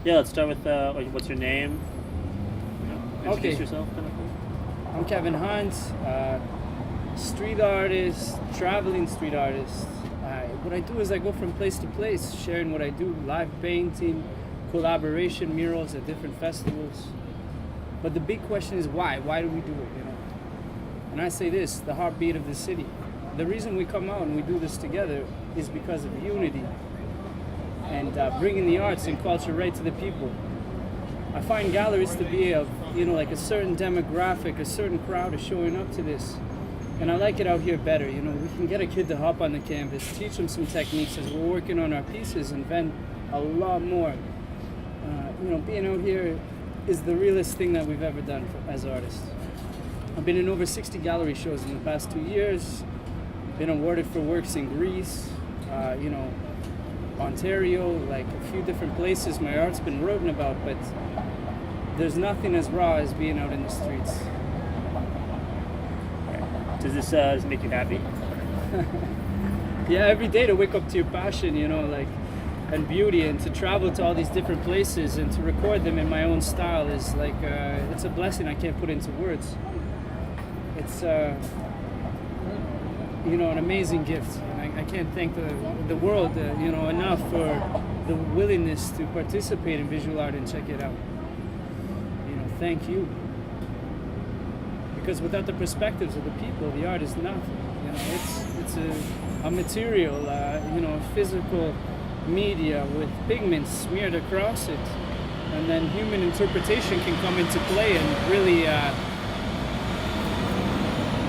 Yeah, let's start with what's your name? Introduce Okay, yourself, kind of thing. I'm Kevin Hunt, street artist, traveling street artist. What I do is I go from place to place, sharing what I do: live painting, collaboration, murals at different festivals. But the big question is why? Why do we do it? And I say this: the heartbeat of the city. The reason we come out and we do this together is because of unity and bringing the arts and culture right to the people. I find galleries to be of, like a certain demographic, a certain crowd is showing up to this. And I like it out here better. We can get a kid to hop on the canvas, teach them some techniques as we're working on our pieces, invent a lot more. Being out here is the realest thing that we've ever done as artists. I've been in over 60 gallery shows in the past 2 years, been awarded for works in Greece, Ontario, like a few different places my art's been written about, but there's nothing as raw as being out in the streets. Does this make you happy? Yeah, every day to wake up to your passion, and beauty, and to travel to all these different places and to record them in my own style is like, it's a blessing I can't put into words. It's, an amazing gift. And I can't thank the world, enough for the willingness to participate in visual art and check it out. Thank you. Because without the perspectives of the people, the art is nothing. It's a material, a physical media with pigments smeared across it, and then human interpretation can come into play and really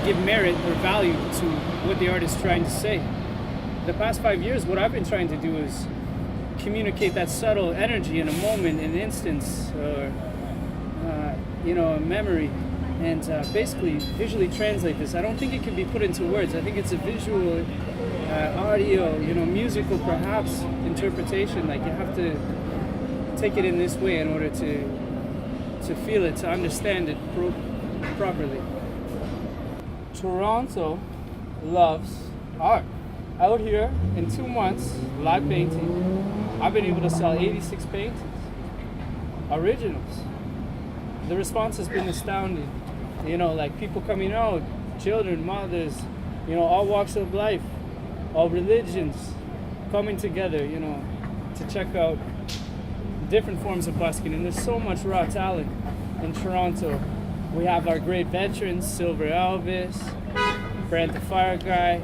give merit or value to what the art is trying to say. The past 5 years, what I've been trying to do is communicate that subtle energy in a moment, an instance, or a memory, and basically visually translate this. I don't think it can be put into words. I think it's a visual, audio, musical perhaps interpretation. Like, you have to take it in this way in order to feel it, to understand it properly. Toronto loves art. Out here in 2 months, live painting, I've been able to sell 86 paintings, originals. The response has been astounding. Like people coming out, children, mothers, all walks of life, all religions coming together, to check out different forms of busking. And there's so much raw talent in Toronto. We have our great veterans, Silver Elvis, Brent the Fire Guy,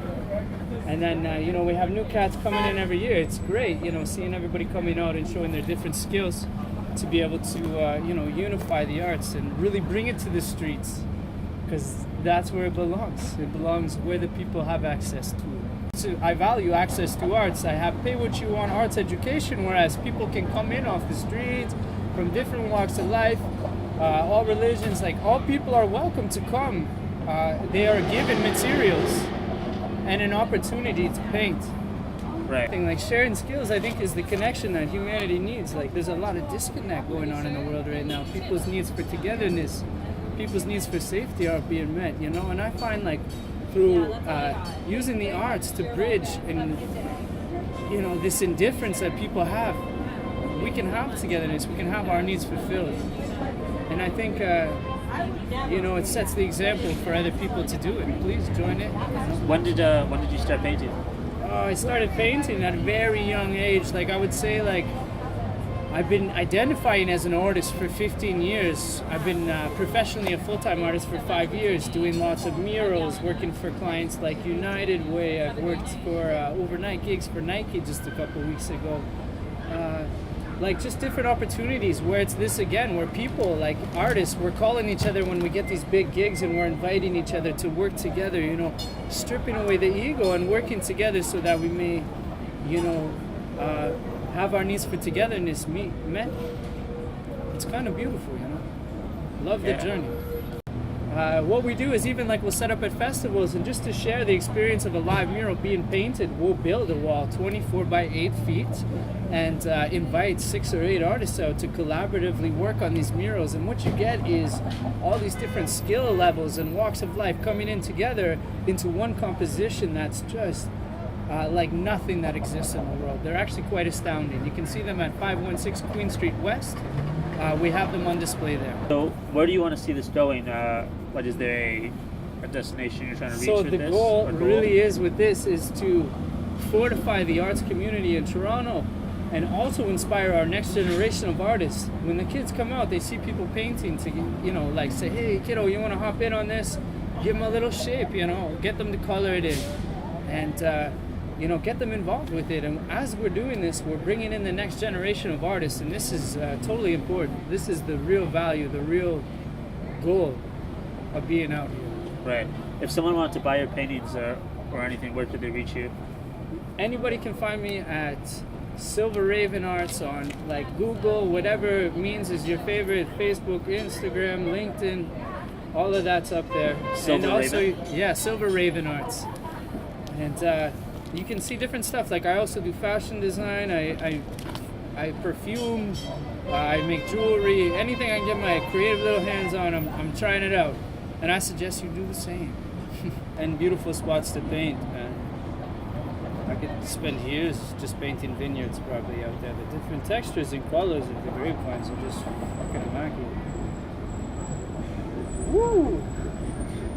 and then, we have new cats coming in every year. It's great, seeing everybody coming out and showing their different skills to be able to, unify the arts and really bring it to the streets, because that's where it belongs. It belongs where the people have access to it. So I value access to arts. I have pay what you want arts education, whereas people can come in off the streets from different walks of life, all religions, like all people are welcome to come. They are given materials and an opportunity to paint. Right. Like sharing skills, I think, is the connection that humanity needs. Like, there's a lot of disconnect going on in the world right now. People's needs for togetherness, people's needs for safety aren't being met, And I find, like, through using the arts to bridge and, this indifference that people have, we can have togetherness, we can have our needs fulfilled. And I think, it sets the example for other people to do it. Please join it. When did you start painting? I started painting at a very young age. Like, I would say, like, I've been identifying as an artist for 15 years. I've been professionally a full-time artist for 5 years, doing lots of murals, working for clients like United Way. I've worked for overnight gigs for Nike just a couple weeks ago. Just different opportunities where it's this again, where people, like artists, we're calling each other when we get these big gigs, and we're inviting each other to work together, stripping away the ego and working together so that we may, have our needs for togetherness met. It's kind of beautiful, Love the journey. What we do is even like we'll set up at festivals, and just to share the experience of a live mural being painted, we'll build a wall 24 by 8 feet and invite 6 or 8 artists out to collaboratively work on these murals. And what you get is all these different skill levels and walks of life coming in together into one composition that's just like nothing that exists in the world. They're actually quite astounding. You can see them at 516 Queen Street West. We have them on display there. So where do you want to see this going? What is there a destination you're trying to reach So with the this? goal Or really is with this is to fortify the arts community in Toronto and also inspire our next generation of artists. When the kids come out, they see people painting to, like say, hey kiddo, you want to hop in on this? Give them a little shape, get them to color it in and, get them involved with it. And as we're doing this, we're bringing in the next generation of artists, and this is totally important. This is the real value, the real goal of being out here. Right. If someone wanted to buy your paintings or anything, where could they reach you? Anybody can find me at Silver Raven Arts on like Google, whatever means is your favorite, Facebook, Instagram, LinkedIn, all of that's up there. Silver and also, Raven? yeah, Silver Raven Arts. And you can see different stuff. Like I also do fashion design. I perfume. I make jewelry. Anything I can get my creative little hands on, I'm trying it out. And I suggest you do the same. And beautiful spots to paint, man. I could spend years just painting vineyards probably out there. The different textures and colors of the grapevines are just fucking immaculate. Woo!